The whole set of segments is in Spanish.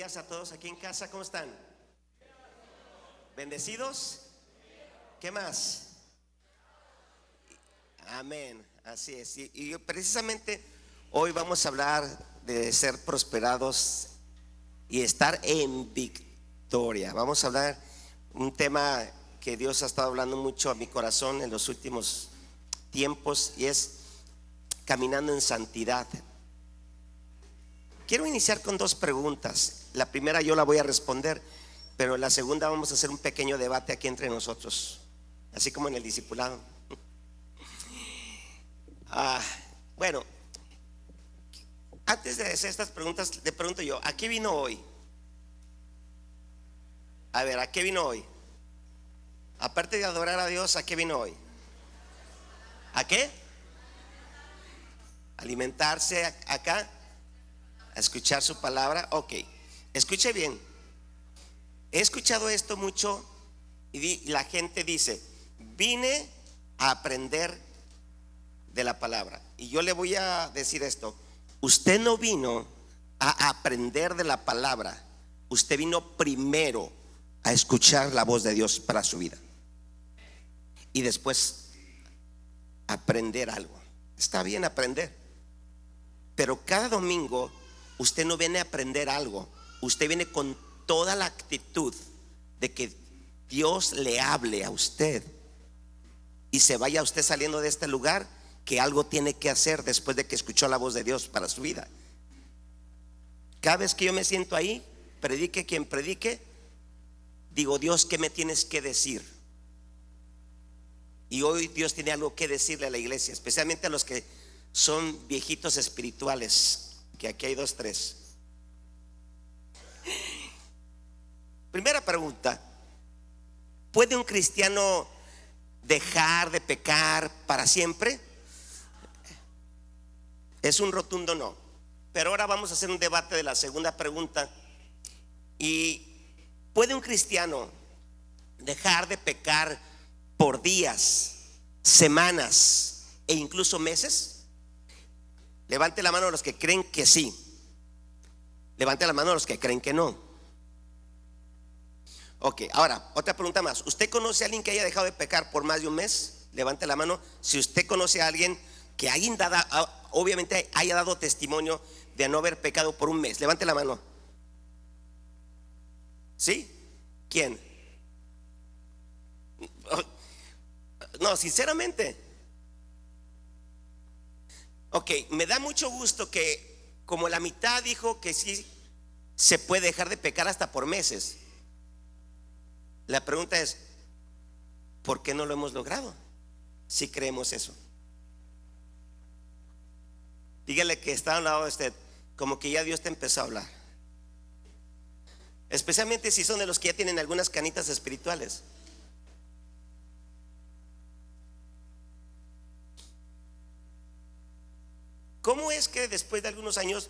días a todos aquí en casa, ¿cómo están? ¿Bendecidos? ¿Qué más? Amén, así es. Y precisamente hoy vamos a hablar de ser prosperados y estar en victoria. Vamos a hablar un tema que Dios ha estado hablando mucho a mi corazón en los últimos tiempos, y es caminando en santidad. Quiero iniciar con dos preguntas. La primera yo la voy a responder, pero la segunda vamos a hacer un pequeño debate aquí entre nosotros, así como en el discipulado. Bueno, antes de hacer estas preguntas, le pregunto yo: ¿a qué vino hoy? A ver, ¿a qué vino hoy? Aparte de adorar a Dios, ¿a qué vino hoy? ¿A qué? Alimentarse acá, a escuchar su palabra. Ok, escuche bien. He escuchado esto mucho y la gente dice: vine a aprender de la palabra. Y yo le voy a decir esto: usted no vino a aprender de la palabra, usted vino primero a escuchar la voz de Dios para su vida y después aprender algo. Está bien aprender, pero cada domingo usted no viene a aprender algo, usted viene con toda la actitud de que Dios le hable a usted y se vaya usted saliendo de este lugar que algo tiene que hacer después de que escuchó la voz de Dios para su vida. Cada vez que yo me siento ahí, predique quien predique, digo: Dios, ¿qué me tienes que decir? Y hoy Dios tiene algo que decirle a la iglesia, especialmente a los que son viejitos espirituales, que aquí hay 2, 3. Primera pregunta: ¿puede un cristiano dejar de pecar para siempre? Es un rotundo no. Pero ahora vamos a hacer un debate de la segunda pregunta. ¿Y puede un cristiano dejar de pecar por días, semanas e incluso meses? Levante la mano a los que creen que sí. Levante la mano a los que creen que no. Ok, ahora otra pregunta más. ¿Usted conoce a alguien que haya dejado de pecar por más de un mes? Levante la mano si usted conoce a alguien que obviamente haya dado testimonio de no haber pecado por un mes. Levante la mano. ¿Sí? ¿Quién? No, sinceramente. Ok, me da mucho gusto que como la mitad dijo que sí se puede dejar de pecar hasta por meses. La pregunta es: ¿por qué no lo hemos logrado? Si creemos eso, dígale que está al lado de usted como que ya Dios te empezó a hablar, especialmente si son de los que ya tienen algunas canitas espirituales. ¿Cómo es que después de algunos años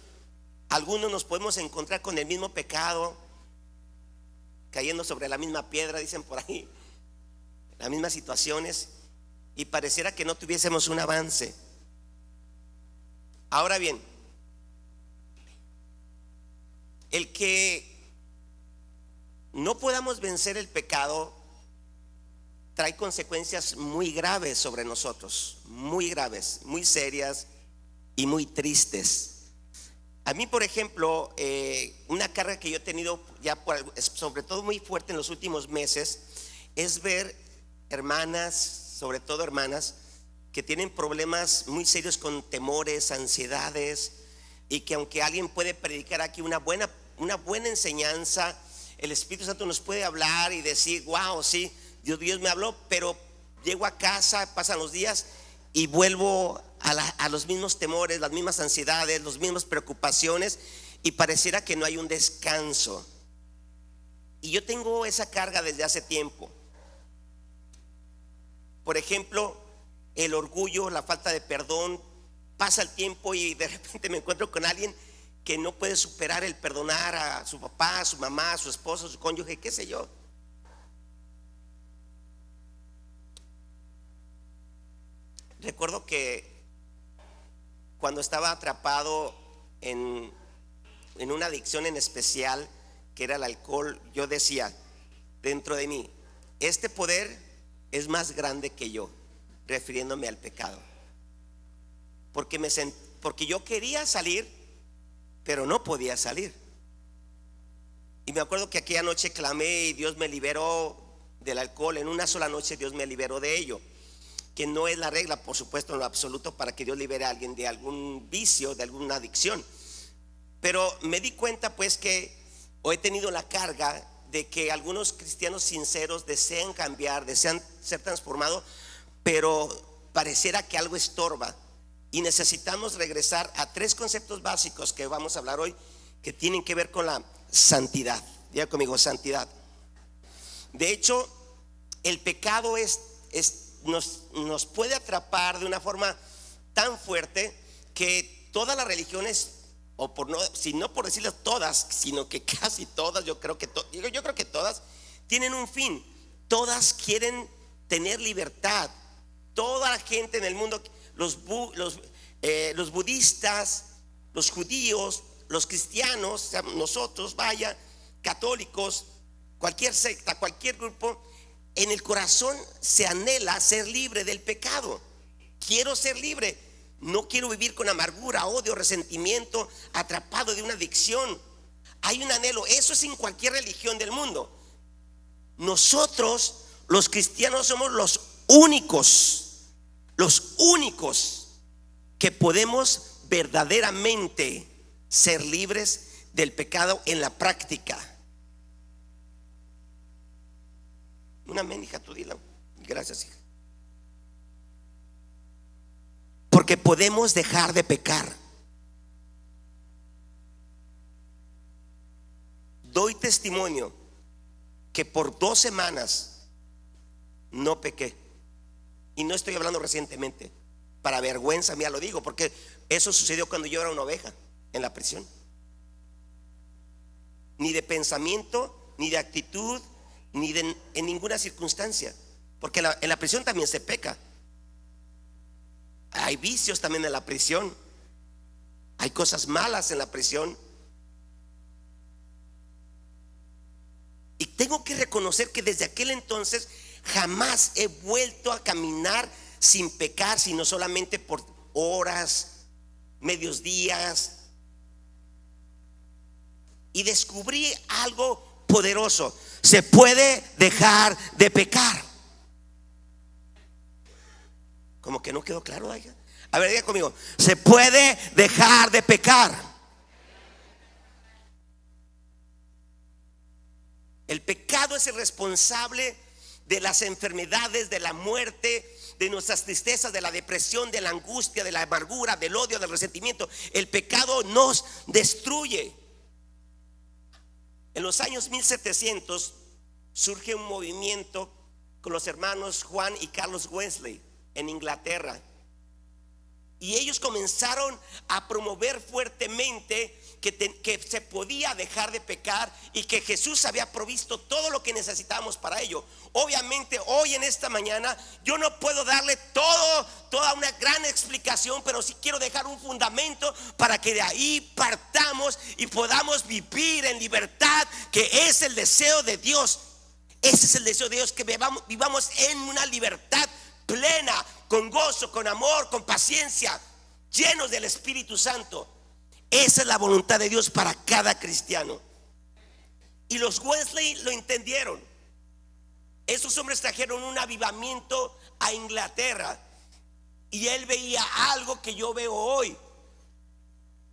algunos nos podemos encontrar con el mismo pecado, cayendo sobre la misma piedra, dicen por ahí, las mismas situaciones, y pareciera que no tuviésemos un avance? Ahora bien, el que no podamos vencer el pecado trae consecuencias muy graves sobre nosotros, muy graves, muy serias y muy tristes. A mí, por ejemplo, una carga que yo he tenido ya sobre todo muy fuerte en los últimos meses, es ver hermanas, sobre todo hermanas, que tienen problemas muy serios con temores, ansiedades, y que aunque alguien puede predicar aquí una buena enseñanza, el Espíritu Santo nos puede hablar y decir: wow, sí, Dios me habló, pero llego a casa, pasan los días y vuelvo a los mismos temores, las mismas ansiedades, las mismas preocupaciones, y pareciera que no hay un descanso. Y yo tengo esa carga desde hace tiempo. Por ejemplo, el orgullo, la falta de perdón. Pasa el tiempo y de repente me encuentro con alguien que no puede superar el perdonar a su papá, a su mamá, a su esposo, a su cónyuge, qué sé yo. Recuerdo que cuando estaba atrapado en una adicción en especial, que era el alcohol, yo decía dentro de mí, este poder es más grande que yo, refiriéndome al pecado. Porque yo quería salir, pero no podía salir. Y me acuerdo que aquella noche clamé y Dios me liberó del alcohol. En una sola noche Dios me liberó de ello, que no es la regla, por supuesto, en lo absoluto, para que Dios libere a alguien de algún vicio, de alguna adicción. Pero me di cuenta pues que hoy he tenido la carga de que algunos cristianos sinceros desean cambiar, desean ser transformados, pero pareciera que algo estorba. Y necesitamos regresar a 3 conceptos básicos que vamos a hablar hoy, que tienen que ver con la santidad. Diga conmigo, santidad. De hecho, el pecado nos puede atrapar de una forma tan fuerte que todas las religiones, o si no por decirles todas, sino que casi todas, yo creo que todas tienen un fin. Todas quieren tener libertad. Toda la gente en el mundo, los budistas, los judíos, los cristianos, nosotros, católicos, cualquier secta, cualquier grupo, en el corazón se anhela ser libre del pecado. Quiero ser libre, no quiero vivir con amargura, odio, resentimiento, atrapado de una adicción. Hay un anhelo, eso es en cualquier religión del mundo. Nosotros, los cristianos, somos los únicos que podemos verdaderamente ser libres del pecado en la práctica. Una amén, hija, tú dila. Gracias, hija. Porque podemos dejar de pecar. Doy testimonio que por 2 semanas no pequé. Y no estoy hablando recientemente. Para vergüenza mía lo digo, porque eso sucedió cuando yo era una oveja en la prisión. Ni de pensamiento, ni de actitud, ni en ninguna circunstancia. Porque en la prisión también se peca. Hay vicios también en la prisión. Hay cosas malas en la prisión. Y tengo que reconocer que desde aquel entonces jamás he vuelto a caminar sin pecar, sino solamente por horas, medios días. Y descubrí algo poderoso: se puede dejar de pecar. Como que no quedó claro, ¿verdad? A ver, diga conmigo: se puede dejar de pecar. El pecado es el responsable de las enfermedades, de la muerte, de nuestras tristezas, de la depresión, de la angustia, de la amargura, del odio, del resentimiento. El pecado nos destruye. En los años 1700 surge un movimiento con los hermanos Juan y Carlos Wesley en Inglaterra. Y ellos comenzaron a promover fuertemente que se podía dejar de pecar y que Jesús había provisto todo lo que necesitábamos para ello. Obviamente hoy en esta mañana yo no puedo darle toda una gran explicación, pero sí quiero dejar un fundamento para que de ahí partamos y podamos vivir en libertad, que es el deseo de Dios. Ese es el deseo de Dios, que vivamos en una libertad plena, con gozo, con amor, con paciencia, llenos del Espíritu Santo. Esa es la voluntad de Dios para cada cristiano. Y los Wesley lo entendieron. Esos hombres trajeron un avivamiento a Inglaterra. Y él veía algo que yo veo hoy.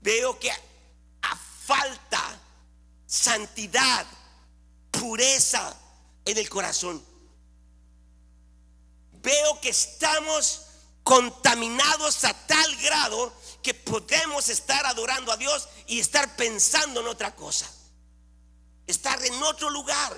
Veo que a falta santidad, pureza en el corazón. Veo que estamos contaminados a tal grado que podemos estar adorando a Dios y estar pensando en otra cosa, estar en otro lugar.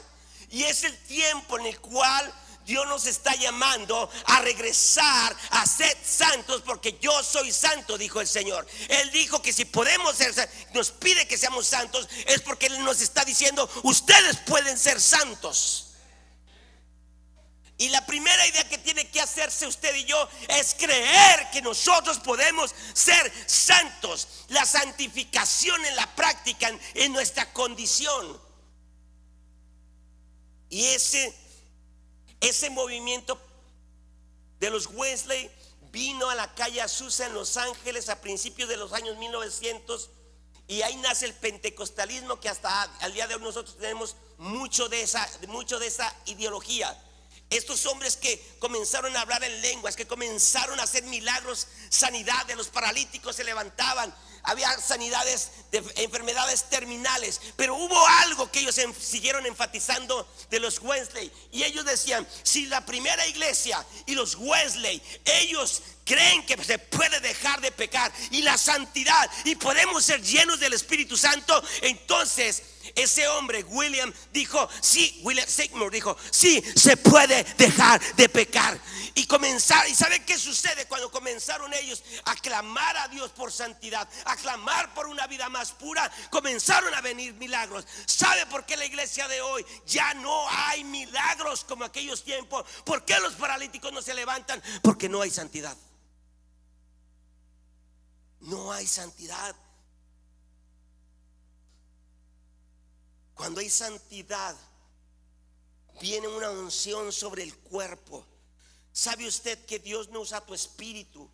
Y es el tiempo en el cual Dios nos está llamando a regresar a ser santos, porque yo soy santo, dijo el Señor. Él dijo que si podemos ser, nos pide que seamos santos, es porque Él nos está diciendo: ustedes pueden ser santos. Y la primera idea que tiene que hacerse usted y yo es creer que nosotros podemos ser santos. La santificación en la práctica, en nuestra condición. Y ese movimiento de los Wesley vino a la calle Azusa en Los Ángeles a principios de los años 1900, y ahí nace el pentecostalismo, que hasta al día de hoy nosotros tenemos mucho de esa ideología. Estos hombres que comenzaron a hablar en lenguas, que comenzaron a hacer milagros, sanidad de los paralíticos se levantaban, había sanidades de enfermedades terminales. Pero hubo algo que ellos siguieron enfatizando de los Wesley, y ellos decían: si la primera iglesia y los Wesley, ellos creen que se puede dejar de pecar y la santidad, y podemos ser llenos del Espíritu Santo, entonces ese hombre William Seymour dijo: sí, se puede dejar de pecar. Y ¿saben qué sucede cuando comenzaron ellos a clamar a Dios por santidad, a clamar por una vida más pura? Comenzaron a venir milagros. ¿Sabe por qué la iglesia de hoy ya no hay milagros como aquellos tiempos? ¿Por qué los paralíticos no se levantan? Porque no hay santidad. No hay santidad. Cuando hay santidad, viene una unción sobre el cuerpo. ¿Sabe usted que Dios no usa tu espíritu?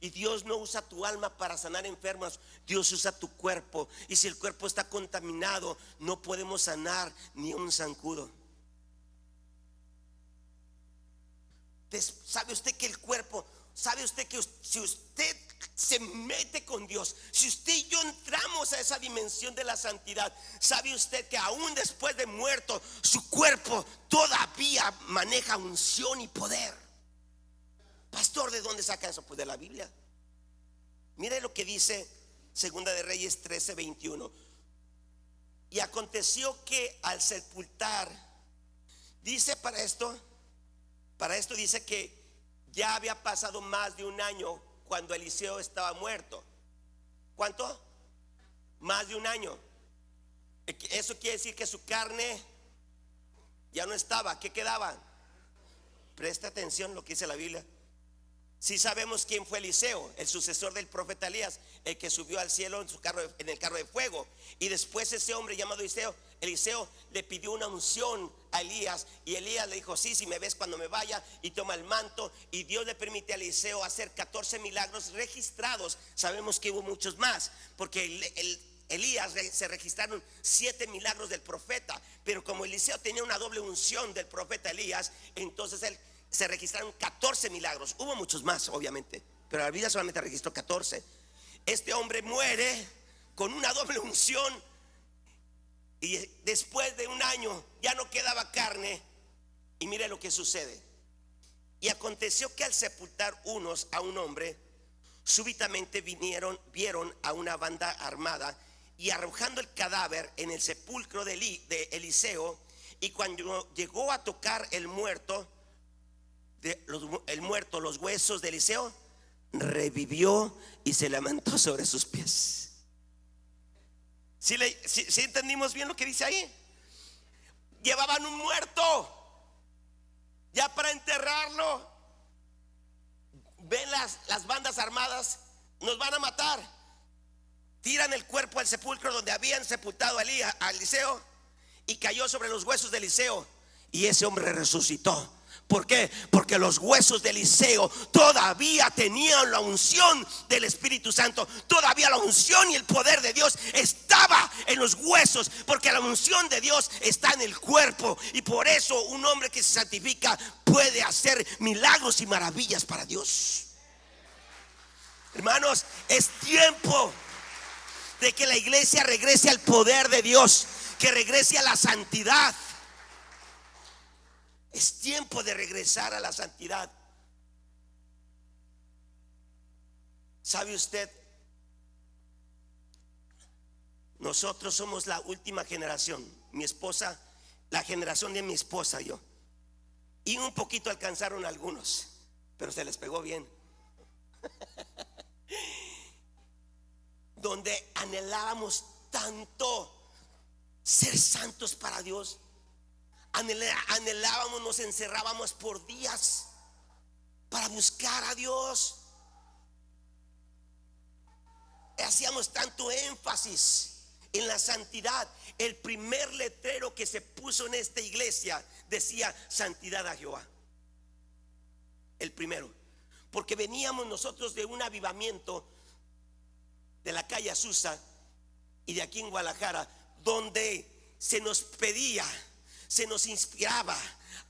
Y Dios no usa tu alma para sanar enfermos. Dios usa tu cuerpo. Y si el cuerpo está contaminado, no podemos sanar ni un zancudo. ¿Sabe usted que el cuerpo, sabe usted que si usted se mete con Dios, si usted y yo entramos a esa dimensión de la santidad, sabe usted que aún después de muerto, su cuerpo todavía maneja unción y poder? Pastor, ¿de dónde saca eso? Pues de la Biblia. Mire lo que dice Segunda de Reyes 13:21. Y aconteció que al sepultar, dice para esto dice que ya había pasado más de un año cuando Eliseo estaba muerto. ¿Cuánto? Más de un año. Eso quiere decir que su carne ya no estaba. ¿Qué quedaba? Presta atención a lo que dice la Biblia. Si sabemos quién fue Eliseo, el sucesor del profeta Elías, el que subió al cielo en el carro de fuego. Y después ese hombre llamado Eliseo le pidió una unción a Elías, y Elías le dijo: sí, si me ves cuando me vaya, y toma el manto. Y Dios le permite a Eliseo hacer 14 milagros registrados. Sabemos que hubo muchos más, porque Elías se registraron 7 milagros del profeta, pero como Eliseo tenía una doble unción del profeta Elías, entonces se registraron 14 milagros. Hubo muchos más, obviamente, pero la Biblia solamente registró 14. Este hombre muere con una doble unción, y después de un año ya no quedaba carne. Y mire lo que sucede. Y aconteció que al sepultar unos a un hombre, súbitamente vieron a una banda armada, y arrojando el cadáver en el sepulcro de Eliseo. Y cuando llegó a tocar el muerto, los huesos de Eliseo, revivió y se levantó sobre sus pies. ¿Sí entendimos bien lo que dice ahí? Llevaban un muerto ya para enterrarlo. Ven las bandas armadas, nos van a matar. Tiran el cuerpo al sepulcro donde habían sepultado a Eliseo, y cayó sobre los huesos de Eliseo, y ese hombre resucitó. ¿Por qué? Porque los huesos de Eliseo todavía tenían la unción del Espíritu Santo. Todavía la unción y el poder de Dios estaba en los huesos, porque la unción de Dios está en el cuerpo. Y por eso un hombre que se santifica puede hacer milagros y maravillas para Dios. Hermanos, es tiempo de que la iglesia regrese al poder de Dios, que regrese a la santidad. Es tiempo de regresar a la santidad. ¿Sabe usted? Nosotros somos la última generación. Mi esposa, la generación de mi esposa y yo. Y un poquito alcanzaron algunos, pero se les pegó bien. Donde anhelábamos tanto ser santos para Dios. Anhelábamos, nos encerrábamos por días para buscar a Dios. Hacíamos tanto énfasis en la santidad. El primer letrero que se puso en esta iglesia decía santidad a Jehová. El primero, porque veníamos nosotros de un avivamiento de la calle Azusa y de aquí en Guadalajara, donde se nos pedía, se nos inspiraba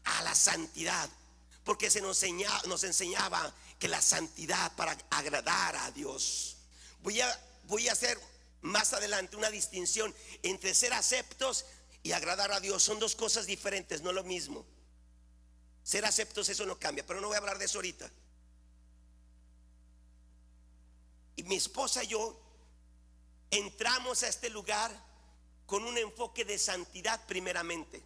a la santidad, porque se nos enseñaba que la santidad para agradar a Dios. Voy a hacer más adelante una distinción entre ser aceptos y agradar a Dios. Son dos cosas diferentes, no lo mismo. Ser aceptos, eso no cambia, pero no voy a hablar de eso ahorita. Y mi esposa y yo entramos a este lugar con un enfoque de santidad primeramente.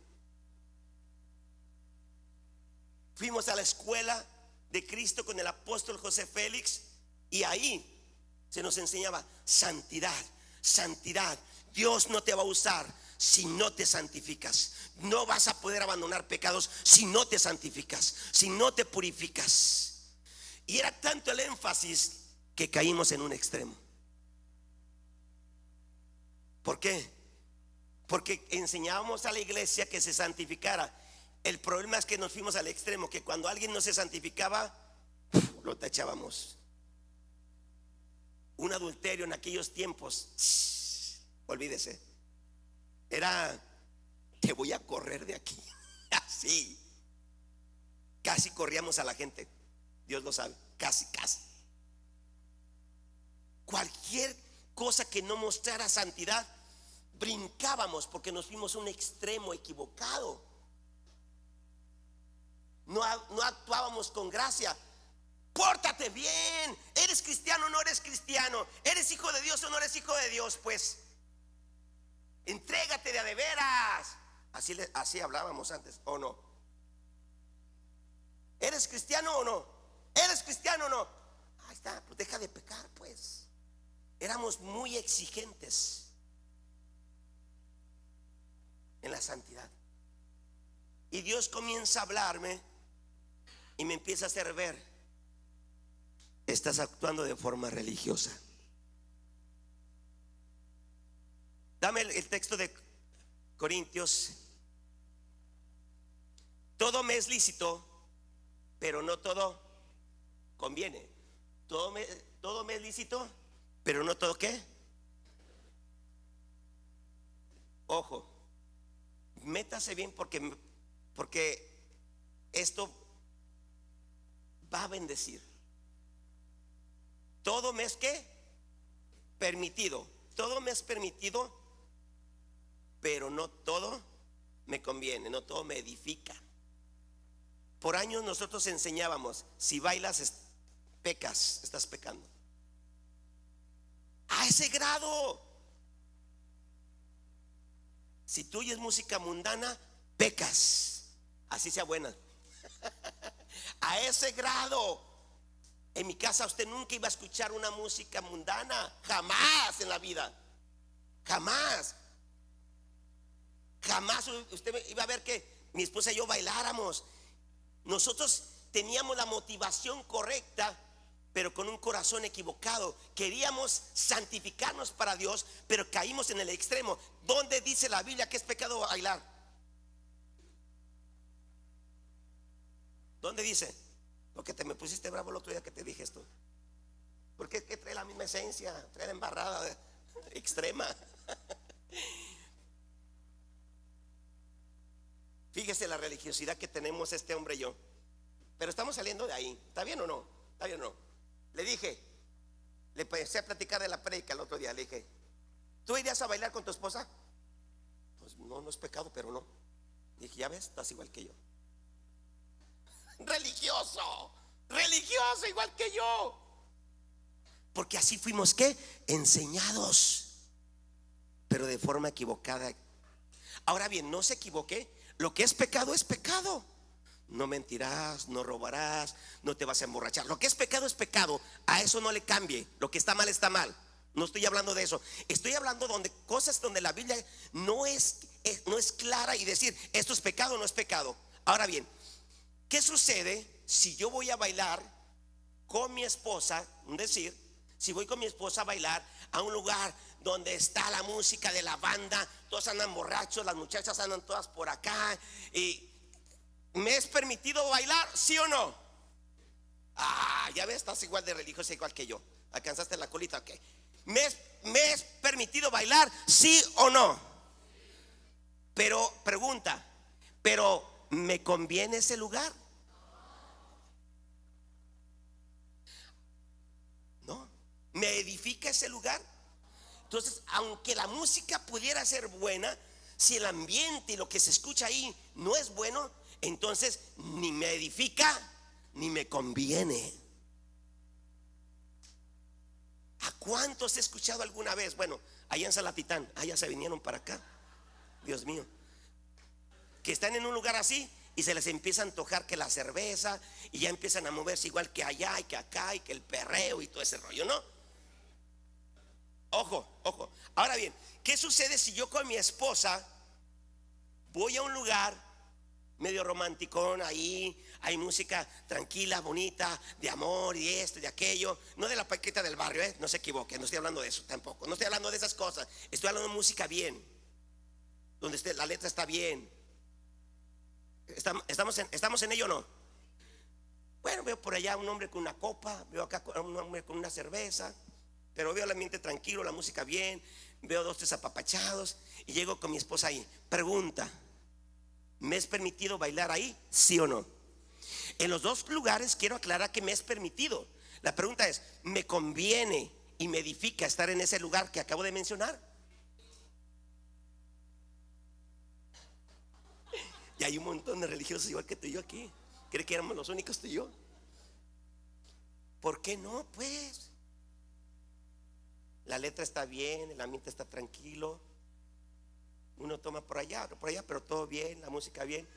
Fuimos a la escuela de Cristo con el apóstol José Félix y ahí se nos enseñaba santidad, santidad. Dios no te va a usar si no te santificas. No vas a poder abandonar pecados si no te santificas, si no te purificas. Y era tanto el énfasis que caímos en un extremo. ¿Por qué? Porque enseñábamos a la iglesia que se santificara. El problema es que nos fuimos al extremo, que cuando alguien no se santificaba, lo tachábamos. Un adulterio en aquellos tiempos, olvídese, era: te voy a correr de aquí. Así. Casi corríamos a la gente. Dios lo sabe. Casi. Cualquier cosa que no mostrara santidad, brincábamos porque nos fuimos a un extremo equivocado. No actuábamos con gracia. Pórtate bien. ¿Eres cristiano o no eres cristiano? ¿Eres hijo de Dios o no eres hijo de Dios? Pues entrégate de veras. Así hablábamos antes, ¿o no? ¿Eres cristiano o no? ¿Eres cristiano o no? Ahí está, pues deja de pecar, pues. Éramos muy exigentes en la santidad. Y Dios comienza a hablarme y me empieza a hacer ver: estás actuando de forma religiosa. Dame el texto de Corintios. Todo me es lícito, pero no todo conviene. Todo me es lícito, pero no todo, ¿qué? Ojo, métase bien porque esto va a bendecir. Todo me es, ¿qué? Permitido. Todo me es permitido, pero no todo me conviene, no todo me edifica. Por años nosotros enseñábamos: si bailas pecas, estás pecando. A ese grado. Si tú oyes música mundana, pecas, así sea buena. A ese grado. En mi casa usted nunca iba a escuchar una música mundana, jamás en la vida. Jamás usted iba a ver que mi esposa y yo bailáramos. Nosotros teníamos la motivación correcta, pero con un corazón equivocado. Queríamos santificarnos para Dios, pero caímos en el extremo. ¿Dónde dice la Biblia que es pecado bailar? ¿Dónde dice? Porque te me pusiste bravo el otro día que te dije esto. Porque es que trae la misma esencia, trae la embarrada extrema. Fíjese la religiosidad que tenemos este hombre y yo. Pero estamos saliendo de ahí. ¿Está bien o no? ¿Está bien o no? Le dije, le empecé a platicar de la predica el otro día. Le dije: ¿tú irías a bailar con tu esposa? Pues no es pecado, pero no. Le dije: ya ves, estás igual que yo. Religioso igual que yo. Porque así fuimos, ¿qué? Enseñados, pero de forma equivocada. Ahora bien, no se equivoque. Lo que es pecado es pecado. No mentirás, no robarás, no te vas a emborrachar. Lo que es pecado, a eso no le cambie. Lo que está mal. No estoy hablando de eso. Estoy hablando donde cosas donde la Biblia no es clara y decir esto es pecado o no es pecado. Ahora bien, ¿qué sucede si yo voy a bailar con mi esposa? Decir, Si voy con mi esposa a bailar a un lugar donde está la música de la banda, todos andan borrachos, las muchachas andan todas por acá, y ¿me es permitido bailar, sí o no? Ah, ya ves, estás igual de religiosa igual que yo. Alcanzaste la colita, ok. ¿Me es permitido bailar, sí o no? Pero pregunta, ¿pero me conviene ese lugar? No. ¿Me edifica ese lugar? Entonces, aunque la música pudiera ser buena, si el ambiente y lo que se escucha ahí no es bueno, entonces ni me edifica ni me conviene. ¿A cuántos he escuchado alguna vez? Bueno, allá en Salatitán, allá se vinieron para acá. Dios mío, que están en un lugar así y se les empieza a antojar que la cerveza, y ya empiezan a moverse igual que allá y que acá y que el perreo y todo ese rollo, ¿no? Ojo, ojo. Ahora bien, ¿qué sucede si yo con mi esposa voy a un lugar medio romanticón? Ahí hay música tranquila, bonita, de amor y esto y de aquello. No de la paqueta del barrio, no se equivoquen, no estoy hablando de eso tampoco. No estoy hablando de esas cosas. Estoy hablando de música bien, donde la letra está bien. ¿Estamos en ello o no? Bueno, veo por allá un hombre con una copa, veo acá un hombre con una cerveza, pero veo el ambiente tranquilo, la música bien, veo dos, tres apapachados, y llego con mi esposa ahí. Pregunta, ¿me es permitido bailar ahí? ¿Sí o no? En los dos lugares quiero aclarar que me es permitido. La pregunta es, ¿me conviene y me edifica estar en ese lugar que acabo de mencionar? Y hay un montón de religiosos igual que tú y yo aquí. ¿Cree que éramos los únicos tú y yo? ¿Por qué no? Pues la letra está bien, el ambiente está tranquilo. Uno toma por allá, otro por allá, pero todo bien, la música bien.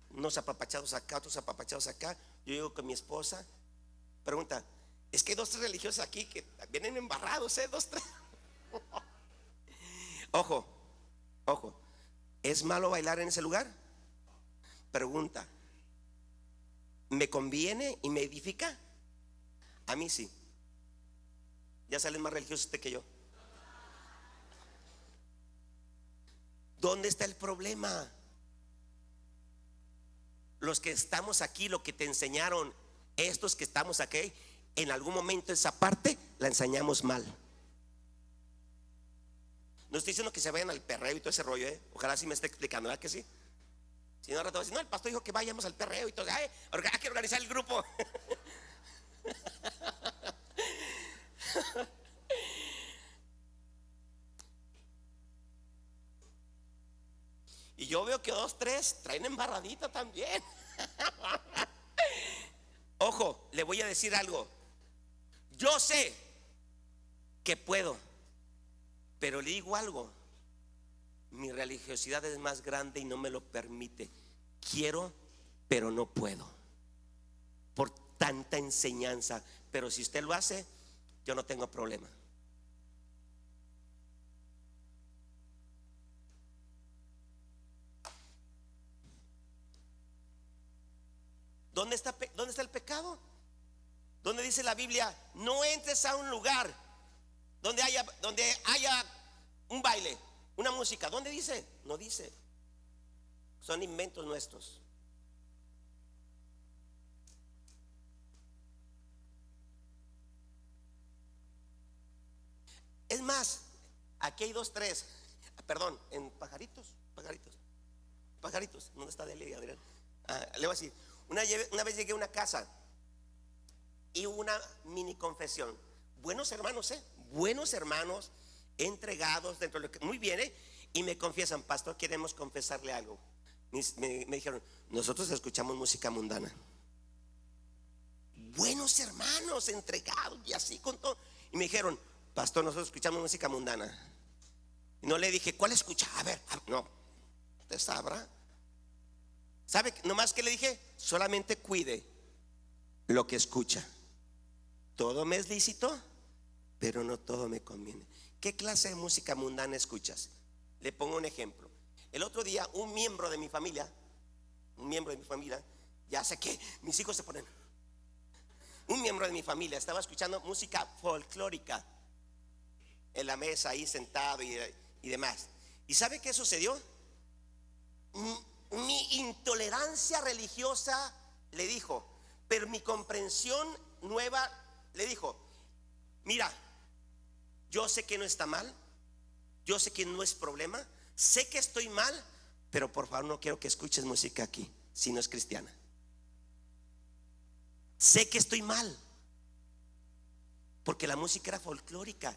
Unos apapachados acá, otros apapachados acá. Yo llego con mi esposa. Pregunta, es que hay dos, tres religiosos aquí que vienen embarrados, dos, tres. Ojo, ojo. ¿Es malo bailar en ese lugar? Pregunta, ¿me conviene y me edifica? A mí sí. Ya salen más religiosos usted que yo. ¿Dónde está el problema? Los que estamos aquí, lo que te enseñaron estos que estamos aquí, en algún momento esa parte la enseñamos mal. No estoy diciendo que se vayan al perreo y todo ese rollo, Ojalá sí me esté explicando, ¿verdad que sí? Si no, al rato va a decir, no, el pastor dijo que vayamos al perreo y todo. Hay que organizar el grupo. Y yo veo que dos, tres traen embarradita también. Ojo, le voy a decir algo. Yo sé que puedo, pero le digo algo. Mi religiosidad es más grande y no me lo permite. Quiero, pero no puedo, por tanta enseñanza. Pero si usted lo hace, yo no tengo problema. ¿Dónde está el pecado? ¿Dónde dice la Biblia? No entres a un lugar donde haya un baile, una música. ¿Dónde dice? No dice. Son inventos nuestros. Es más, aquí hay dos, tres. Perdón, en pajaritos. ¿Dónde está Delia y Adrián? Le voy a decir, una vez llegué a una casa y hubo una mini confesión. Buenos hermanos, buenos hermanos, entregados dentro de lo que, muy bien, y me confiesan, pastor, queremos confesarle algo. Me dijeron, nosotros escuchamos música mundana. Buenos hermanos, entregados y así con todo. Y me dijeron, pastor, nosotros escuchamos música mundana. Y no le dije, ¿cuál escucha? A ver, no, usted sabrá. ¿Sabe? Nomás que le dije, solamente cuide lo que escucha. Todo me es lícito, pero no todo me conviene. ¿Qué clase de música mundana escuchas? Le pongo un ejemplo. El otro día un miembro de mi familia, ya sé que mis hijos se ponen. un miembro de mi familia estaba escuchando música folclórica en la mesa ahí sentado y demás. ¿Y sabe qué sucedió? Mi intolerancia religiosa le dijo, pero mi comprensión nueva le dijo: mira, yo sé que no está mal, yo sé que no es problema, sé que estoy mal, pero por favor no quiero que escuches música aquí si no es cristiana. Sé que estoy mal porque la música era folclórica,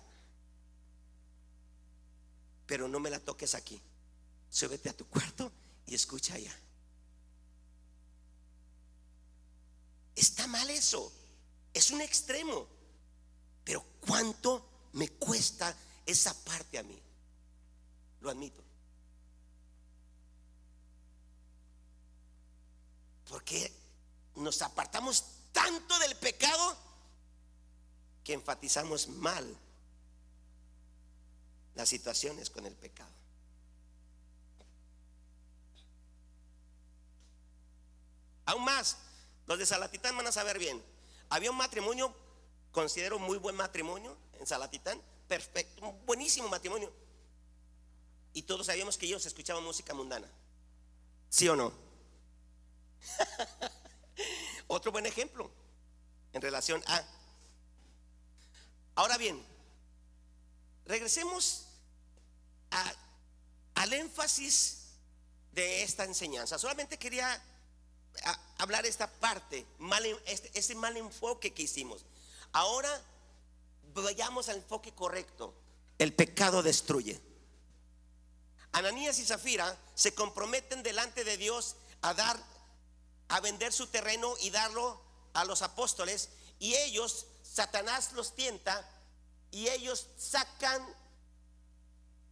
pero no me la toques aquí. Súbete a tu cuarto y escucha allá. Está mal eso, es un extremo, pero ¿cuánto me cuesta esa parte a mí? Lo admito. Porque nos apartamos tanto del pecado que enfatizamos mal las situaciones con el pecado. Aún más, los de Salatitán van a saber bien. Había un matrimonio, considero muy buen matrimonio en Salatitán, perfecto, un buenísimo matrimonio. Y todos sabíamos que ellos escuchaban música mundana. ¿Sí o no? Otro buen ejemplo en relación a. Ahora bien, regresemos al énfasis de esta enseñanza. Solamente quería hablar esta parte, ese mal enfoque que hicimos. Ahora vayamos al enfoque correcto. El pecado destruye. Ananías y Zafira se comprometen delante de Dios a vender su terreno y darlo a los apóstoles, y ellos, Satanás los tienta y ellos sacan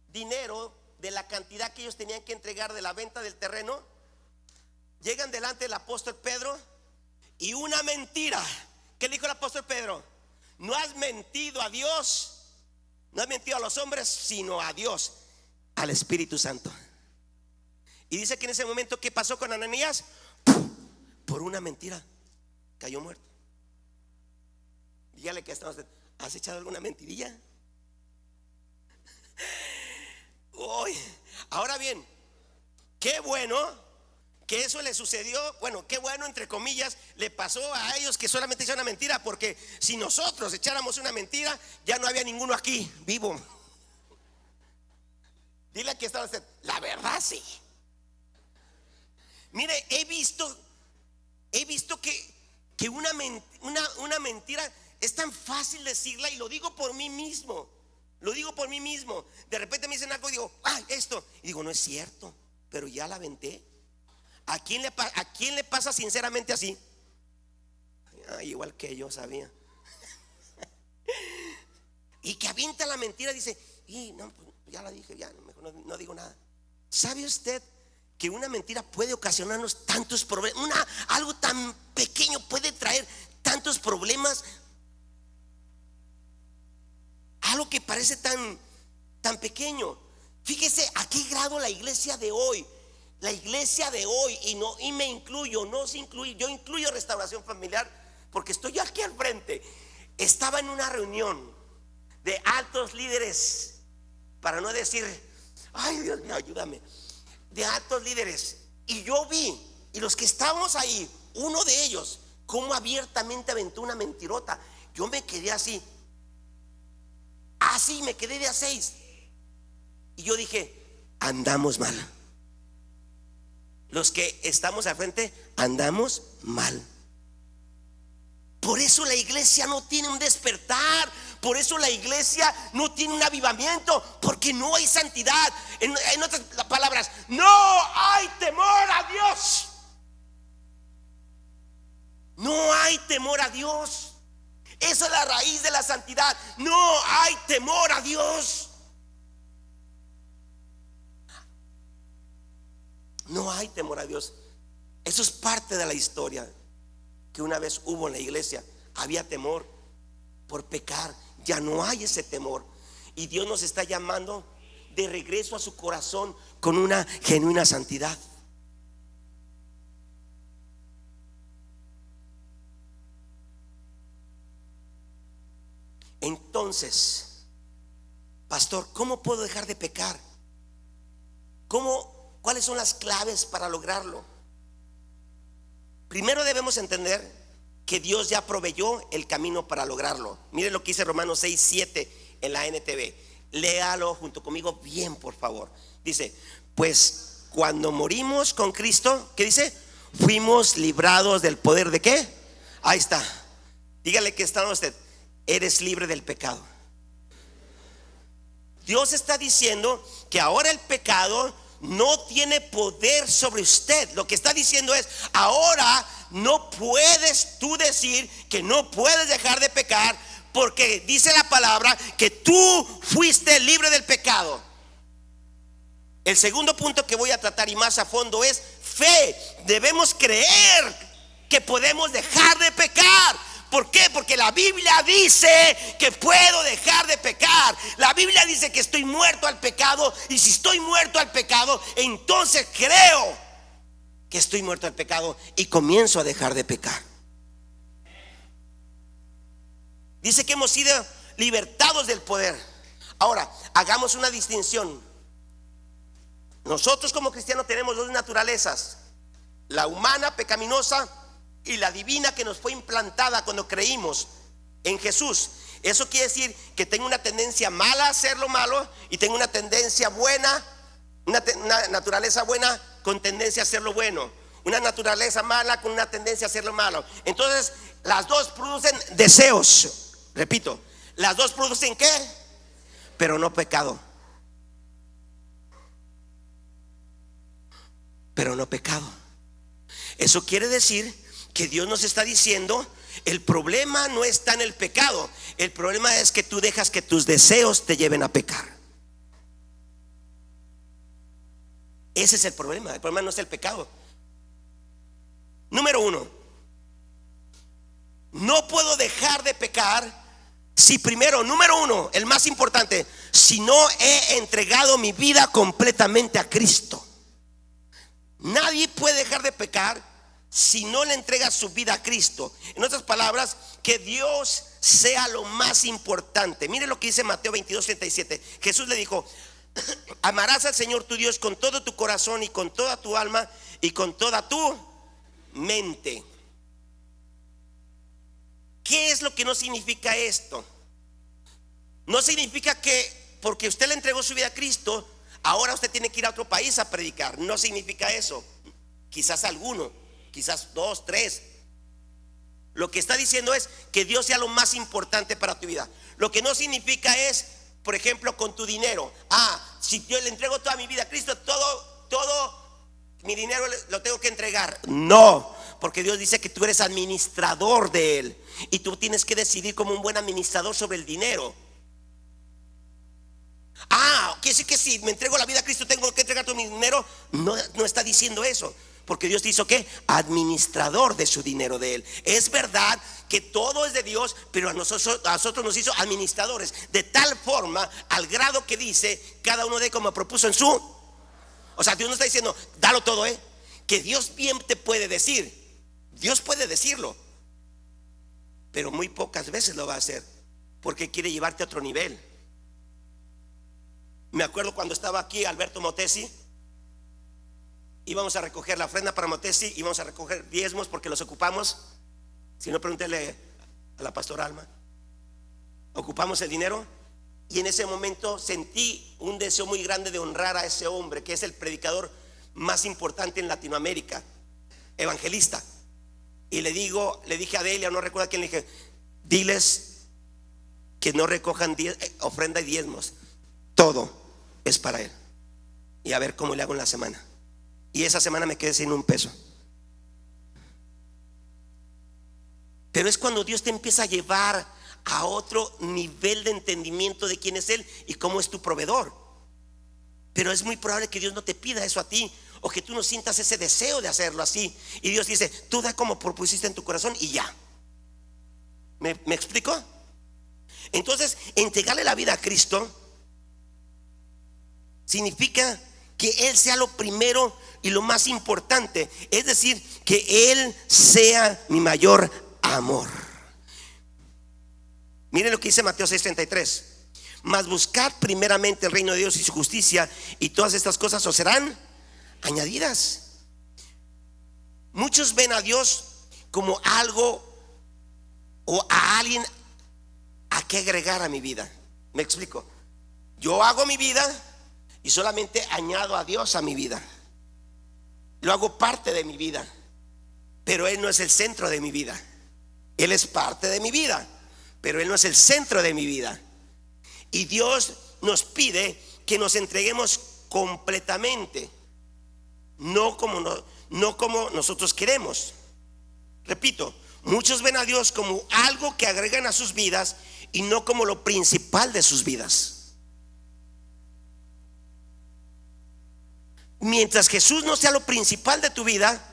dinero de la cantidad que ellos tenían que entregar de la venta del terreno. Llegan delante del apóstol Pedro y una mentira. ¿Qué dijo el apóstol Pedro? No has mentido a Dios, no has mentido a los hombres, sino a Dios, al Espíritu Santo. Y dice que en ese momento, ¿qué pasó con Ananías? Por una mentira cayó muerto. Dígale que estamos. ¿Has echado alguna mentirilla? Uy. Ahora bien, qué bueno que eso le sucedió. Bueno, qué bueno, entre comillas, le pasó a ellos que solamente echaron una mentira, porque si nosotros echáramos una mentira, ya no había ninguno aquí vivo. Dile que estaba usted, la verdad sí. Mire, he visto que una mentira es tan fácil decirla, y lo digo por mí mismo. De repente me dicen algo y digo, esto, y digo, no es cierto, pero ya la aventé. ¿A quién le pasa sinceramente así? Igual que yo sabía. Y que avienta la mentira, dice, no, pues ya la dije, ya mejor no digo nada. ¿Sabe usted que una mentira puede ocasionarnos tantos problemas? Algo tan pequeño puede traer tantos problemas. Algo que parece tan pequeño. Fíjese a qué grado la iglesia de hoy, y me incluyo, no se incluye, yo incluyo Restauración Familiar, porque estoy aquí al frente. Estaba en una reunión de altos líderes, para no decir, ay Dios mío, ayúdame, de altos líderes, y yo vi, y los que estábamos ahí, uno de ellos, cómo abiertamente aventó una mentirota. Yo me quedé así, me quedé de a 6, y yo dije, andamos mal. Los que estamos al frente andamos mal. Por eso la iglesia no tiene un despertar. Por eso la iglesia no tiene un avivamiento, porque no hay santidad. En otras palabras, no hay temor a Dios. No hay temor a Dios. Esa es la raíz de la santidad. No hay temor a Dios. No hay temor a Dios. Eso es parte de la historia que una vez hubo en la iglesia. Había temor por pecar. Ya no hay ese temor, y Dios nos está llamando de regreso a su corazón con una genuina santidad. entonces, pastor, ¿cómo puedo dejar de pecar? ¿Cuáles son las claves para lograrlo? Primero debemos entender que Dios ya proveyó el camino para lograrlo. Mire lo que dice Romanos 6:7 en la NTV. Léalo junto conmigo bien, por favor. Dice, pues cuando morimos con Cristo, ¿qué dice? Fuimos librados del poder ¿de qué? Ahí está. Dígale que está a usted, eres libre del pecado. Dios está diciendo que ahora el pecado no tiene poder sobre usted. Lo que está diciendo es, ahora no puedes tú decir que no puedes dejar de pecar, porque dice la palabra que tú fuiste libre del pecado. El segundo punto que voy a tratar y más a fondo es fe. Debemos creer que podemos dejar de pecar. ¿Por qué? Porque la Biblia dice que puedo dejar de pecar. La Biblia dice que estoy muerto al pecado. Y si estoy muerto al pecado, entonces creo que estoy muerto al pecado y comienzo a dejar de pecar. Dice que hemos sido libertados del poder. Ahora, hagamos una distinción. Nosotros como cristianos tenemos dos naturalezas: la humana pecaminosa y la divina que nos fue implantada cuando creímos en Jesús. Eso quiere decir que tengo una tendencia mala a hacer lo malo y tengo una tendencia buena, una naturaleza buena con tendencia a hacer lo bueno, una naturaleza mala con una tendencia a hacer lo malo. Entonces las dos producen deseos. Repito, las dos producen ¿qué? Pero no pecado. Pero no pecado. Eso quiere decir que Dios nos está diciendo, el problema no está en el pecado, el problema es que tú dejas que tus deseos te lleven a pecar. Ese es el problema no es el pecado. Número uno, no puedo dejar de pecar si primero, número uno, el más importante, si no he entregado mi vida completamente a Cristo. Nadie puede dejar de pecar si no le entrega su vida a Cristo. En otras palabras, que Dios sea lo más importante. Mire lo que dice Mateo 22:37. Jesús le dijo, amarás al Señor tu Dios con todo tu corazón y con toda tu alma y con toda tu mente. ¿Qué es lo que no significa esto? No significa que porque usted le entregó su vida a Cristo, ahora usted tiene que ir a otro país a predicar. No significa eso. Quizás alguno, quizás dos, tres. Lo que está diciendo es que Dios sea lo más importante para tu vida. Lo que no significa es, por ejemplo, con tu dinero. Si yo le entrego toda mi vida a Cristo, todo mi dinero lo tengo que entregar. No, porque Dios dice que tú eres administrador de él y tú tienes que decidir como un buen administrador sobre el dinero. Quiere decir que si me entrego la vida a Cristo tengo que entregar todo mi dinero. No está diciendo eso, porque Dios te hizo ¿qué? Administrador de su dinero de él. Es verdad que todo es de Dios, pero a nosotros nos hizo administradores, de tal forma, al grado que dice, cada uno dé como propuso en su. O sea, Dios no está diciendo, dalo todo, que Dios bien te puede decir. Dios puede decirlo, pero muy pocas veces lo va a hacer, porque quiere llevarte a otro nivel. Me acuerdo cuando estaba aquí Alberto Motesi, íbamos a recoger la ofrenda para Motesi, íbamos a recoger diezmos porque los ocupamos. Si no, pregúntele a la pastora Alma. Ocupamos el dinero y en ese momento sentí un deseo muy grande de honrar a ese hombre que es el predicador más importante en Latinoamérica, evangelista. Y le dije a Delia, no recuerdo a quién, le dije, diles que no recojan ofrenda y diezmos, todo es para él, y a ver cómo le hago en la semana. Y esa semana me quedé sin un peso. Pero es cuando Dios te empieza a llevar a otro nivel de entendimiento de quién es él y cómo es tu proveedor. Pero es muy probable que Dios no te pida eso a ti, o que tú no sientas ese deseo de hacerlo así. Y Dios dice, tú da como propusiste en tu corazón y ya. ¿Me explico? Entonces, entregarle la vida a Cristo significa que Él sea lo primero y lo más importante. Es decir, que Él sea mi mayor amor. Miren lo que dice Mateo 6:33. Mas buscad primeramente el reino de Dios y su justicia, y todas estas cosas os serán añadidas. Muchos ven a Dios como algo o a alguien a que agregar a mi vida. Me explico. Yo hago mi vida y solamente añado a Dios a mi vida. Lo hago parte de mi vida, pero Él no es el centro de mi vida. Él es parte de mi vida, pero Él no es el centro de mi vida. Y Dios nos pide que nos entreguemos completamente, no como nosotros queremos. Repito, muchos ven a Dios como algo que agregan a sus vidas y no como lo principal de sus vidas. Mientras Jesús no sea lo principal de tu vida,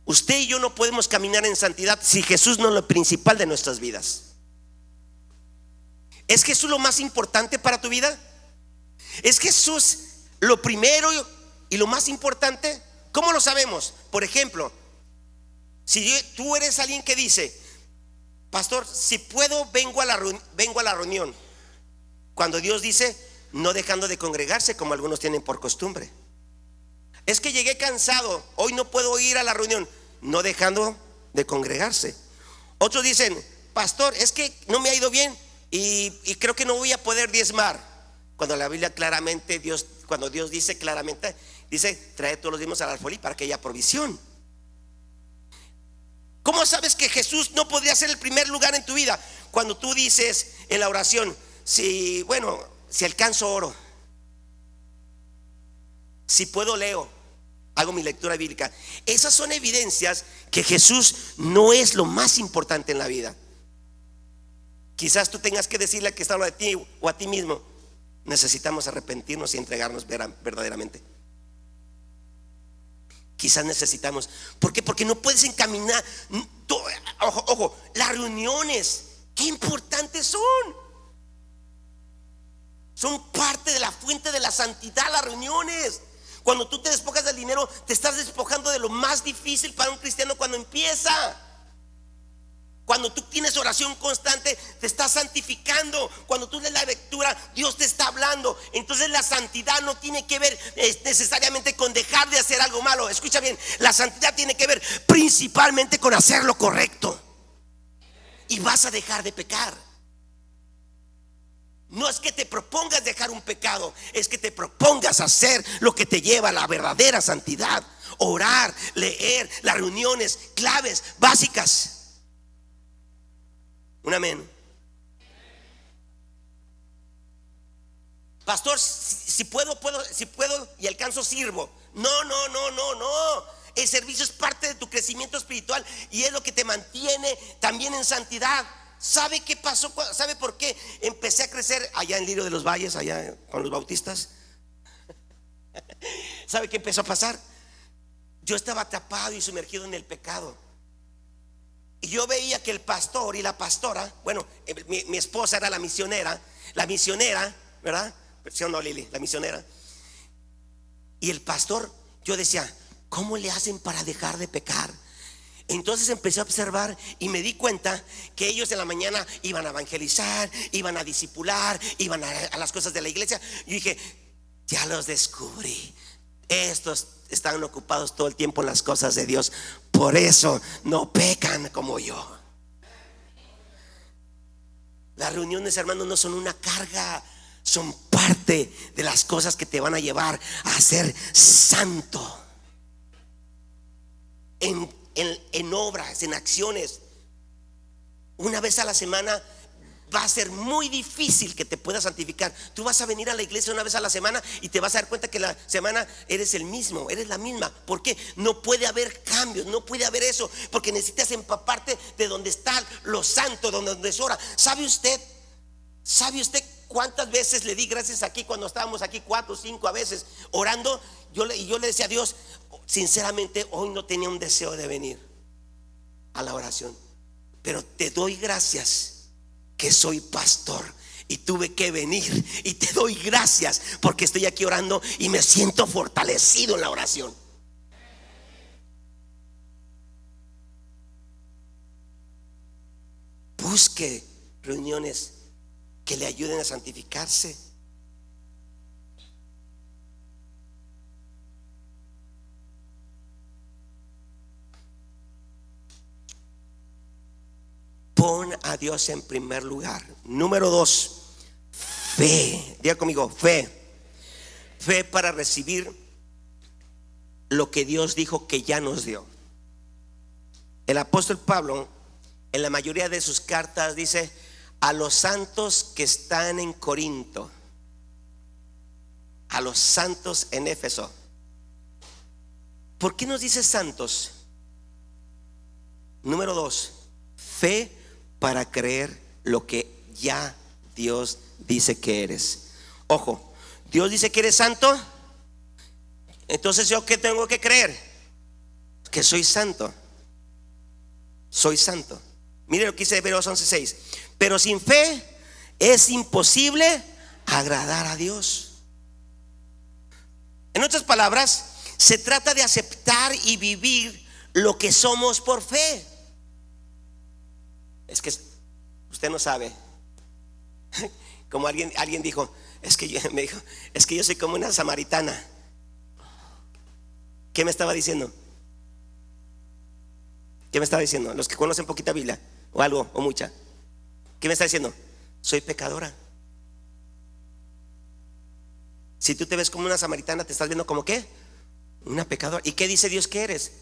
usted y yo no podemos caminar en santidad si Jesús no es lo principal de nuestras vidas. ¿Es Jesús lo más importante para tu vida? ¿Es Jesús lo primero y lo más importante? ¿Cómo lo sabemos? Por ejemplo, si tú eres alguien que dice: pastor, si puedo vengo a la reunión, cuando Dios dice no dejando de congregarse como algunos tienen por costumbre. Es que llegué cansado, hoy no puedo ir a la reunión, no dejando de congregarse. Otros dicen: pastor, es que no me ha ido bien y creo que no voy a poder diezmar. Cuando la Biblia claramente, cuando Dios dice claramente, dice: trae todos los diezmos al alfolí para que haya provisión. ¿Cómo sabes que Jesús no podría ser el primer lugar en tu vida? Cuando tú dices en la oración: si alcanzo oro, si puedo leo, hago mi lectura bíblica. Esas son evidencias que Jesús no es lo más importante en la vida. Quizás tú tengas que decirle que está hablando de ti o a ti mismo: necesitamos arrepentirnos y entregarnos verdaderamente. Quizás necesitamos. ¿Por qué? Porque no puedes encaminar. Ojo, las reuniones, qué importantes son. Son parte de la fuente de la santidad, las reuniones. Cuando tú te despojas del dinero, te estás despojando de lo más difícil para un cristiano cuando empieza. Cuando tú tienes oración constante, te estás santificando. Cuando tú lees la lectura, Dios te está hablando. Entonces la santidad no tiene que ver necesariamente con dejar de hacer algo malo. Escucha bien, la santidad tiene que ver principalmente con hacer lo correcto. Y vas a dejar de pecar. No es que te propongas dejar un pecado, es que te propongas hacer lo que te lleva a la verdadera santidad. Orar, leer, las reuniones claves, básicas. Un amén. Pastor, si puedo y alcanzo, sirvo. No. El servicio es parte de tu crecimiento espiritual y es lo que te mantiene también en santidad. ¿Sabe qué pasó? ¿Sabe por qué empecé a crecer allá en Lirio de los Valles, allá con los bautistas? ¿Sabe qué empezó a pasar? Yo estaba atrapado y sumergido en el pecado. Y yo veía que el pastor y la pastora, bueno, mi esposa era la misionera, ¿verdad? ¿Sí o no, Lili? La misionera. Y el pastor, yo decía: ¿cómo le hacen para dejar de pecar? Entonces empecé a observar y me di cuenta que ellos en la mañana iban a evangelizar, iban a discipular, iban a las cosas de la iglesia. Yo dije: ya los descubrí. Estos están ocupados todo el tiempo en las cosas de Dios, por eso no pecan como yo. Las reuniones, hermanos, no son una carga, son parte de las cosas que te van a llevar a ser santo en obras, en acciones. Una vez a la semana va a ser muy difícil que te puedas santificar. Tú vas a venir a la iglesia una vez a la semana y te vas a dar cuenta que la semana eres el mismo, eres la misma. ¿Por qué? No puede haber cambios, no puede haber eso, porque necesitas empaparte de donde está lo santo, donde es hora. ¿Sabe usted cuántas veces le di gracias aquí cuando estábamos aquí? 4 o 5 a veces orando. Yo le decía a Dios: sinceramente, hoy no tenía un deseo de venir a la oración, pero te doy gracias que soy pastor y tuve que venir, y te doy gracias porque estoy aquí orando y me siento fortalecido en la oración. Busque reuniones que le ayuden a santificarse. Pon a Dios en primer lugar. Número 2, fe. Diga conmigo, fe. Fe para recibir lo que Dios dijo que ya nos dio. El apóstol Pablo, en la mayoría de sus cartas, dice: a los santos que están en Corinto, a los santos en Éfeso. ¿Por qué nos dice santos? Número 2, fe para creer lo que ya Dios dice que eres. Ojo, Dios dice que eres santo. Entonces, ¿yo qué tengo que creer? Que soy santo. Soy santo. Mire lo que dice Hebreos 11:6. Pero sin fe es imposible agradar a Dios. En otras palabras, se trata de aceptar y vivir lo que somos por fe. Es que usted no sabe. Como alguien dijo, me dijo, es que yo soy como una samaritana. ¿Qué me estaba diciendo? ¿Qué me estaba diciendo? Los que conocen poquita Biblia, o algo, o mucha. ¿Qué me está diciendo? Soy pecadora. Si tú te ves como una samaritana, te estás viendo como ¿qué? Una pecadora. ¿Y qué dice Dios que eres?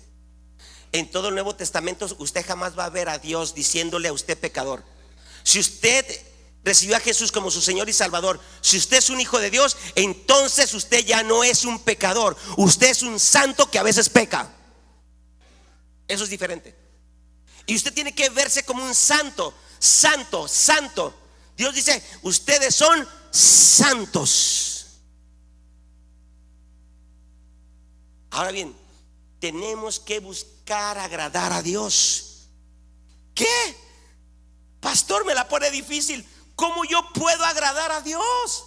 En todo el Nuevo Testamento usted jamás va a ver a Dios diciéndole a usted pecador. Si usted recibió a Jesús como su Señor y Salvador, si usted es un hijo de Dios, entonces usted ya no es un pecador. Usted es un santo que a veces peca. Eso es diferente. Y usted tiene que verse como un santo. Santo, santo. Dios dice: ustedes son santos. Ahora bien, tenemos que buscar agradar a Dios. ¿Qué? Pastor, me la pone difícil. ¿Cómo yo puedo agradar a Dios?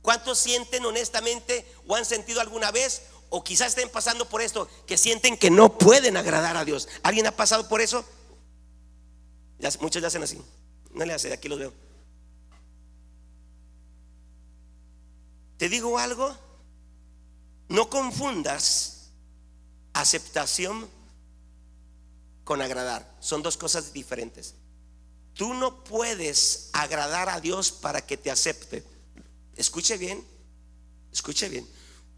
¿Cuántos sienten honestamente o han sentido alguna vez, o quizás estén pasando por esto, que sienten que no pueden agradar a Dios? ¿Alguien ha pasado por eso? Muchos le hacen así. No le hace, aquí los veo. Te digo algo: no confundas aceptación con agradar. Son dos cosas diferentes. Tú no puedes agradar a Dios para que te acepte. Escuche bien, escuche bien.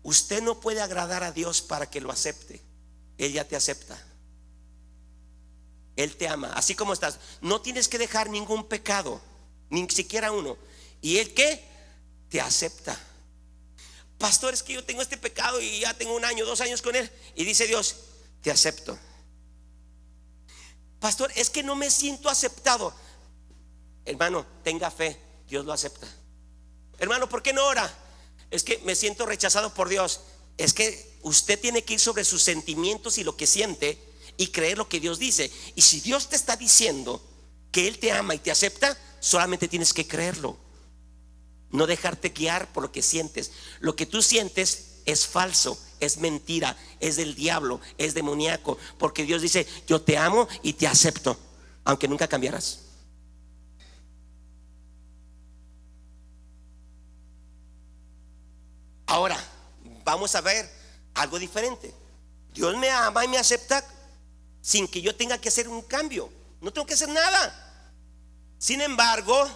Usted no puede agradar a Dios para que lo acepte. Él ya te acepta. Él te ama, así como estás. No tienes que dejar ningún pecado, ni siquiera uno. ¿Y Él qué? Te acepta. Pastor, es que yo tengo este pecado y ya tengo 1 año, 2 años con él. Y dice Dios: te acepto. Pastor, es que no me siento aceptado. Hermano, tenga fe, Dios lo acepta. Hermano, ¿por qué no ora? Es que me siento rechazado por Dios. Es que usted tiene que ir sobre sus sentimientos y lo que siente y creer lo que Dios dice. Y si Dios te está diciendo que Él te ama y te acepta, solamente tienes que creerlo. No dejarte guiar por lo que sientes. Lo que tú sientes es falso, es mentira, es del diablo, es demoníaco. Porque Dios dice: yo te amo y te acepto, aunque nunca cambiarás. Ahora vamos a ver algo diferente. Dios me ama y me acepta sin que yo tenga que hacer un cambio. No tengo que hacer nada. Sin embargo,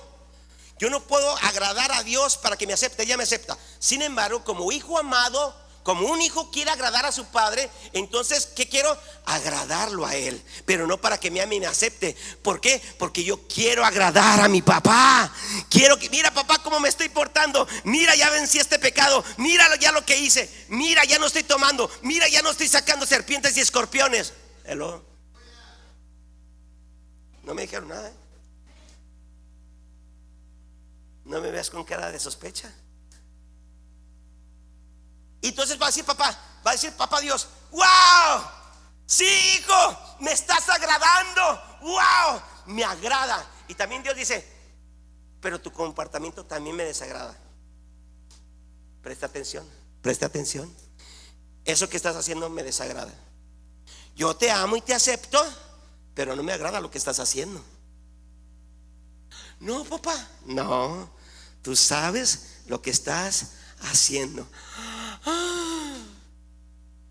yo no puedo agradar a Dios para que me acepte. Ya me acepta. Sin embargo, como hijo amado, como un hijo quiere agradar a su padre, entonces ¿qué quiero? Agradarlo a él, pero no para que me ame y me acepte. ¿Por qué? Porque yo quiero agradar a mi papá. Quiero que, mira papá cómo me estoy portando. Mira, ya vencí este pecado. Mira ya lo que hice. Mira, ya no estoy tomando. Mira, ya no estoy sacando serpientes y escorpiones. Hello. No me dijeron nada, ¿eh? No me veas con cara de sospecha. Y entonces va a decir papá Dios: wow, sí, hijo, me estás agradando. Wow, me agrada. Y también Dios dice: pero tu comportamiento también me desagrada. Presta atención, presta atención. Eso que estás haciendo me desagrada. Yo te amo y te acepto, pero no me agrada lo que estás haciendo. No, papá, no. Tú sabes lo que estás haciendo.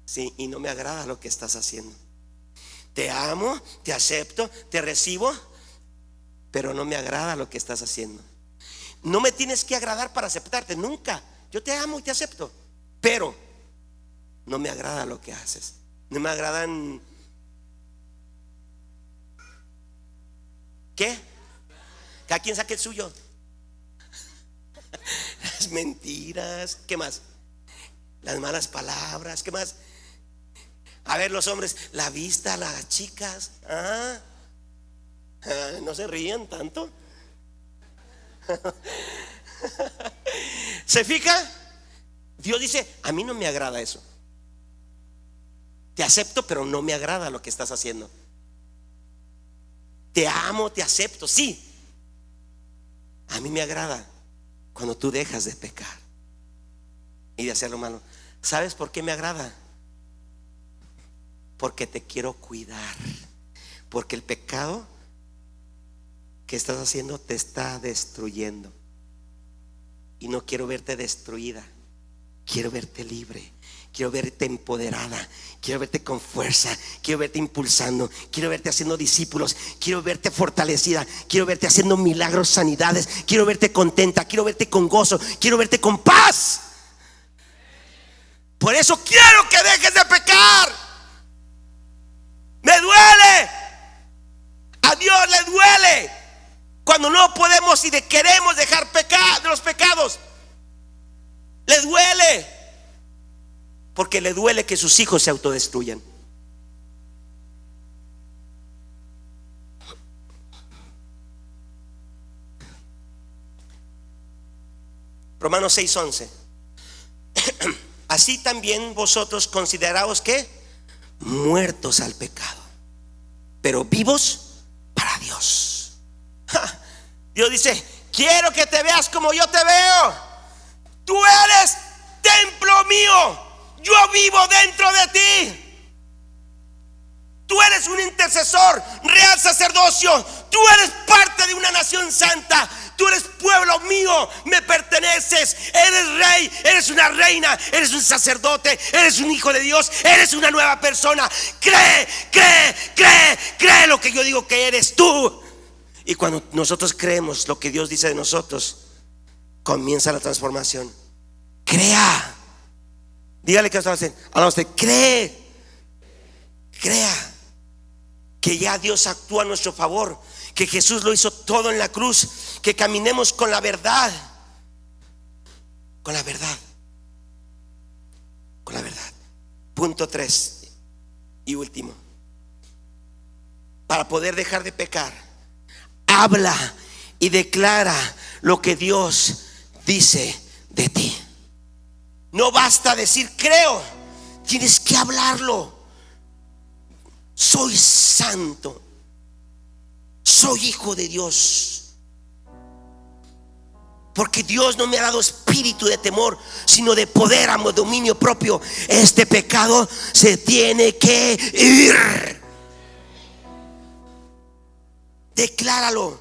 Sí, y no me agrada lo que estás haciendo. Te amo, te acepto, te recibo, pero no me agrada lo que estás haciendo. No me tienes que agradar para aceptarte, nunca. Yo te amo y te acepto, pero no me agrada lo que haces. No me agradan. ¿Qué? Cada quien saque el suyo. Las mentiras. ¿Qué más? Las malas palabras. ¿Qué más? A ver, los hombres, la vista, las chicas. No se rían tanto. ¿Se fija? Dios dice: a mí no me agrada eso. Te acepto, pero no me agrada lo que estás haciendo. Te amo, te acepto, sí. A mí me agrada cuando tú dejas de pecar y de hacer lo malo. ¿Sabes por qué me agrada? Porque te quiero cuidar. Porque el pecado que estás haciendo te está destruyendo. Y no quiero verte destruida. Quiero verte libre. Quiero verte empoderada. Quiero verte con fuerza. Quiero verte impulsando. Quiero verte haciendo discípulos. Quiero verte fortalecida. Quiero verte haciendo milagros, sanidades. Quiero verte contenta. Quiero verte con gozo. Quiero verte con paz. Por eso quiero que dejes de pecar. Me duele. A Dios le duele cuando no podemos y queremos dejar pecar de los pecados. Le duele. Porque le duele que sus hijos se autodestruyan. Romanos 6:11. Así también vosotros consideraos que muertos al pecado, pero vivos para Dios. Dios dice: quiero que te veas como yo te veo. Tú eres templo mío. Yo vivo dentro de ti. Tú eres un intercesor, real sacerdocio. Tú eres parte de una nación santa. Tú eres pueblo mío, me perteneces. Eres rey, eres una reina, eres un sacerdote, eres un hijo de Dios, eres una nueva persona. Cree lo que yo digo que eres tú. Y cuando nosotros creemos lo que Dios dice de nosotros, comienza la transformación. Crea. Dígale que está haciendo. Ahora usted crea que ya Dios actúa a nuestro favor, que Jesús lo hizo todo en la cruz, que caminemos con la verdad. Con la verdad. Con la verdad. Punto 3 y último. Para poder dejar de pecar, habla y declara lo que Dios dice de ti. No basta decir creo, tienes que hablarlo. Soy santo, soy hijo de Dios. Porque Dios no me ha dado espíritu de temor, sino de poder, amor, dominio propio. Este pecado se tiene que ir. Decláralo.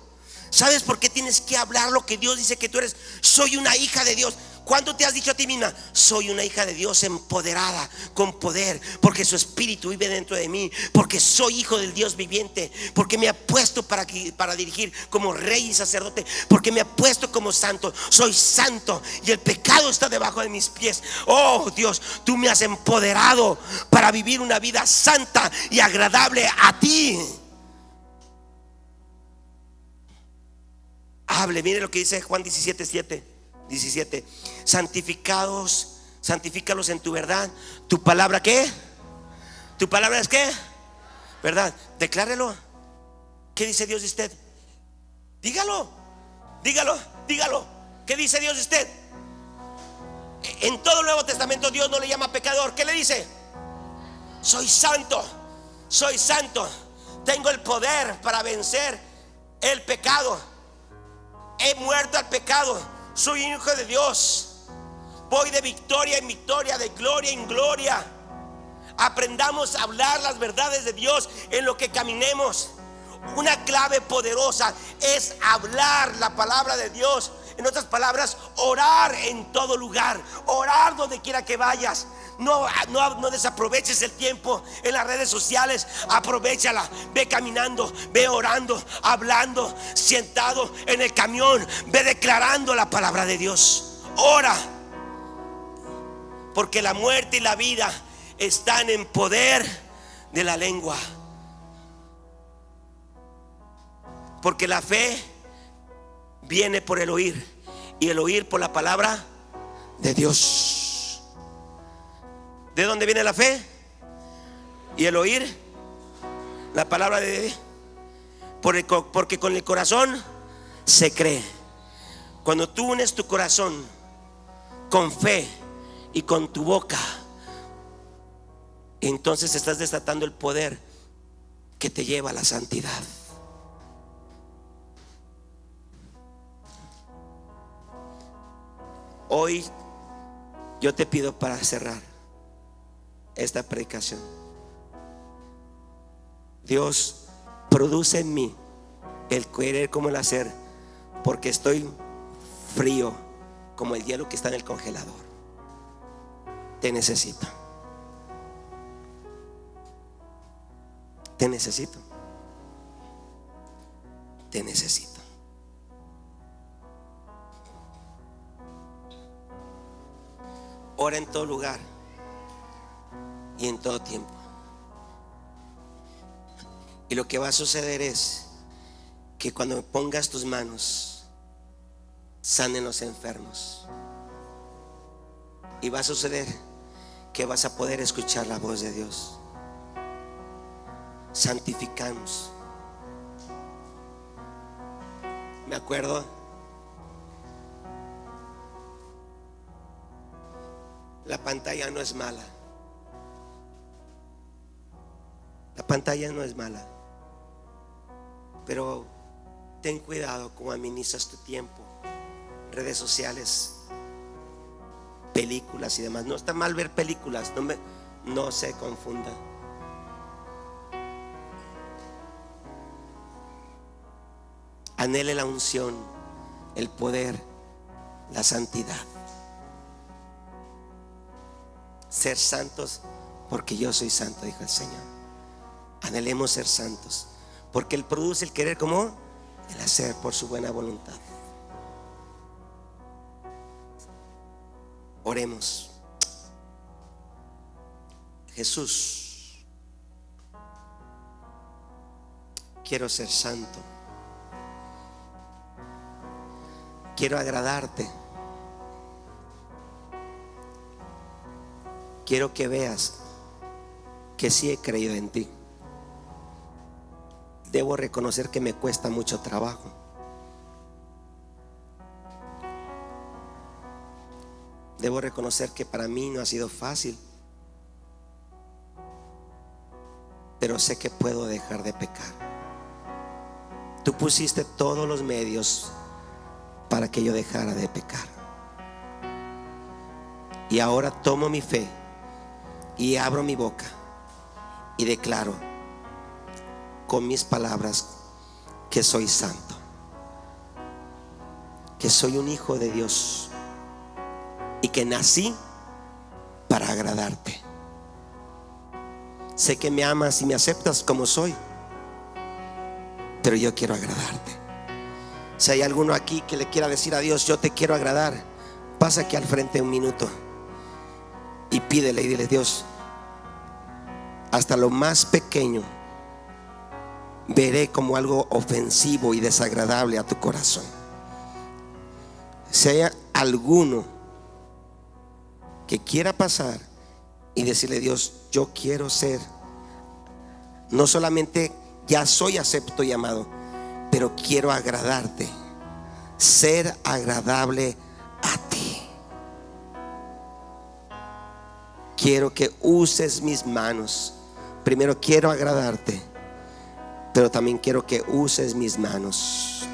¿Sabes por qué tienes que hablar lo que Dios dice que tú eres? Soy una hija de Dios. ¿Cuánto te has dicho a ti misma? Soy una hija de Dios empoderada, con poder, porque su espíritu vive dentro de mí, porque soy hijo del Dios viviente, porque me ha puesto para dirigir como rey y sacerdote, porque me ha puesto como santo. Soy santo y el pecado está debajo de mis pies. Oh Dios, tú me has empoderado para vivir una vida santa y agradable a ti. Hable, mire lo que dice Juan 17:17. Santifícalos en tu verdad. ¿Tu palabra qué? ¿Tu palabra es qué? ¿Verdad? Declárelo. ¿Qué dice Dios de usted? Dígalo. ¿Qué dice Dios de usted? En todo el Nuevo Testamento Dios no le llama pecador. ¿Qué le dice? Soy santo. Tengo el poder para vencer el pecado. He muerto al pecado. Soy hijo de Dios. Voy de victoria en victoria, de gloria en gloria. Aprendamos a hablar las verdades de Dios en lo que caminemos. Una clave poderosa es hablar la palabra de Dios. En otras palabras, orar en todo lugar, orar donde quiera que vayas. No desaproveches el tiempo en las redes sociales. Aprovechala, ve caminando, ve orando, hablando, sentado en el camión, ve declarando la palabra de Dios. Ora, porque la muerte y la vida están en poder de la lengua. Porque la fe viene por el oír, y el oír por la palabra de Dios. ¿De dónde viene la fe? Y el oír la palabra de Dios. Porque con el corazón se cree. Cuando tú unes tu corazón con fe y con tu boca, entonces estás desatando el poder que te lleva a la santidad. Hoy yo te pido, para cerrar esta predicación, Dios, produce en mí el querer como el hacer, porque estoy frío como el hielo que está en el congelador. Te necesito. Te necesito. Te necesito. Ora en todo lugar y en todo tiempo. Y lo que va a suceder es que cuando pongas tus manos, sanen los enfermos. Y va a suceder que vas a poder escuchar la voz de Dios. Santificamos. Me acuerdo, la pantalla no es mala. La pantalla no es mala, pero ten cuidado cómo administras tu tiempo. Redes sociales, películas y demás. No está mal ver películas, no se confunda. Anhele la unción, el poder, la santidad. Ser santos porque yo soy santo, dijo el Señor. Anhelemos ser santos, porque Él produce el querer como el hacer por su buena voluntad. Oremos. Jesús, quiero ser santo. Quiero agradarte. Quiero que veas que sí he creído en ti. Debo reconocer que me cuesta mucho trabajo. Debo reconocer que para mí no ha sido fácil, pero sé que puedo dejar de pecar. Tú pusiste todos los medios para que yo dejara de pecar. Y ahora tomo mi fe y abro mi boca y declaro con mis palabras que soy santo, que soy un hijo de Dios y que nací para agradarte. Sé que me amas y me aceptas como soy, pero yo quiero agradarte. Si hay alguno aquí que le quiera decir a Dios, yo te quiero agradar, pasa aquí al frente un minuto y pídele y dile: Dios, hasta lo más pequeño veré como algo ofensivo y desagradable a tu corazón. Si hay alguno que quiera pasar y decirle: Dios, yo quiero ser, no solamente ya soy acepto y amado, pero quiero agradarte, ser agradable a ti. Quiero que uses mis manos. Primero quiero agradarte, pero también quiero que uses mis manos.